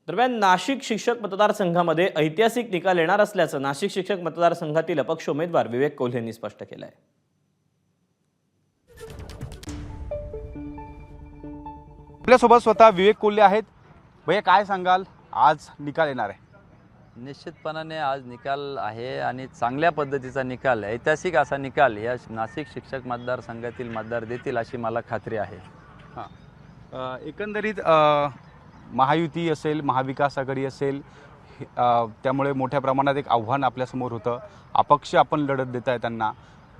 दरम्यान नाशिक शिक्षक मतदारसंघामध्ये ऐतिहासिक निकाल येणार असल्याचं नाशिक शिक्षक मतदारसंघातील अपक्ष उमेदवार विवेक कौल यांनी स्पष्ट केलं आहे। आपल्यासोबत स्वतः विवेक कोल्हे आहेत। भैया काय सांगाल, आज निकाल येणार आहे? निश्चितपणाने आज निकाल आहे आणि चांगल्या पद्धतीचा निकाल, ऐतिहासिक असा निकाल या नाशिक शिक्षक मतदारसंघातील मतदार देतील अशी मला खात्री आहे। एकंदरीत महायुती असेल, महाविकास आघाडी असेल, त्यामुळे मोठ्या प्रमाणात एक आव्हान आपल्यासमोर होतं। अपक्ष आपण लढत देत आहे, त्यांना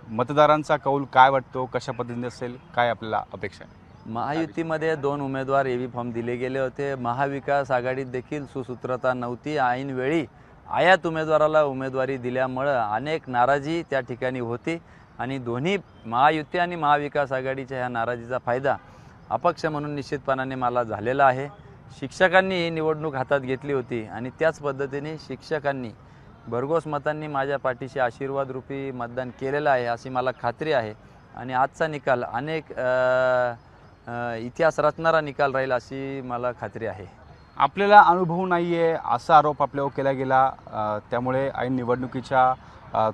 मतदारांचा कौल काय वाटतो, कशा पद्धतीने असेल, काय आपल्याला अपेक्षा आहे? महायुतीमध्ये 2 उमेदवार एव्ही फॉर्म दिले गेले होते। महाविकास आघाडीत देखील सुसूत्रता नव्हती। ऐनवेळी आयात उमेदवाराला उमेदवारी दिल्यामुळं अनेक नाराजी त्या ठिकाणी होती आणि दोन्ही महायुती आणि महाविकास आघाडीच्या ह्या नाराजीचा फायदा अपक्ष म्हणून निश्चितपणाने मला झालेला आहे। शिक्षकांनी ही निवडणूक हातात घेतली होती आणि त्याच पद्धतीने शिक्षकांनी भरघोस मतांनी माझ्या पाठीशी आशीर्वाद रूपी मतदान केलेलं आहे अशी मला खात्री आहे आणि आजचा निकाल अनेक इतिहास रचणारा निकाल राहील अशी मला खात्री आहे। आपल्याला अनुभव नाही आहे असा आरोप आपल्यावर केला गेला, त्यामुळे ऐन निवडणुकीच्या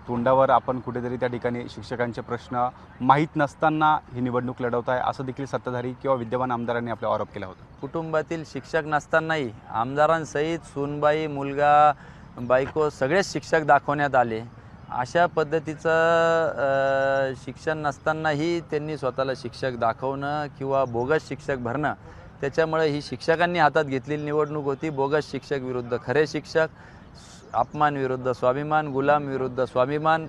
तोंडावर आपण कुठेतरी त्या ठिकाणी शिक्षकांचे प्रश्न माहीत नसताना ही निवडणूक लढवत आहे असं देखील सत्ताधारी किंवा विद्यमान आमदारांनी आपल्यावर आरोप केला होता। कुटुंबातील शिक्षक नसतानाही आमदारांसहित सूनबाई, मुलगा, बायको सगळेच शिक्षक दाखवण्यात आले। अशा पद्धतीचं शिक्षण नसतानाही त्यांनी स्वतःला शिक्षक दाखवणं किंवा बोगस शिक्षक भरणं, त्याच्यामुळे ही शिक्षकांनी हातात घेतलेली निवडणूक होती। बोगस शिक्षक विरुद्ध खरे शिक्षक, अपमान विरुद्ध स्वाभिमान, गुलाम विरुद्ध स्वाभिमान,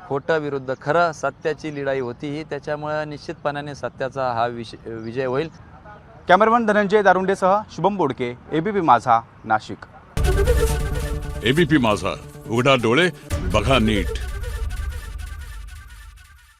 खोटं विरुद्ध खरं, सत्याची लढाई होती ही। त्याच्यामुळे निश्चितपणाने सत्याचा हा विजय होईल। कॅमेरामन धनंजय दारुंडेसह शुभम बोडके, एबीपी माझा, नाशिक। एबीपी माझा, उघडा डोळे बघा नीट।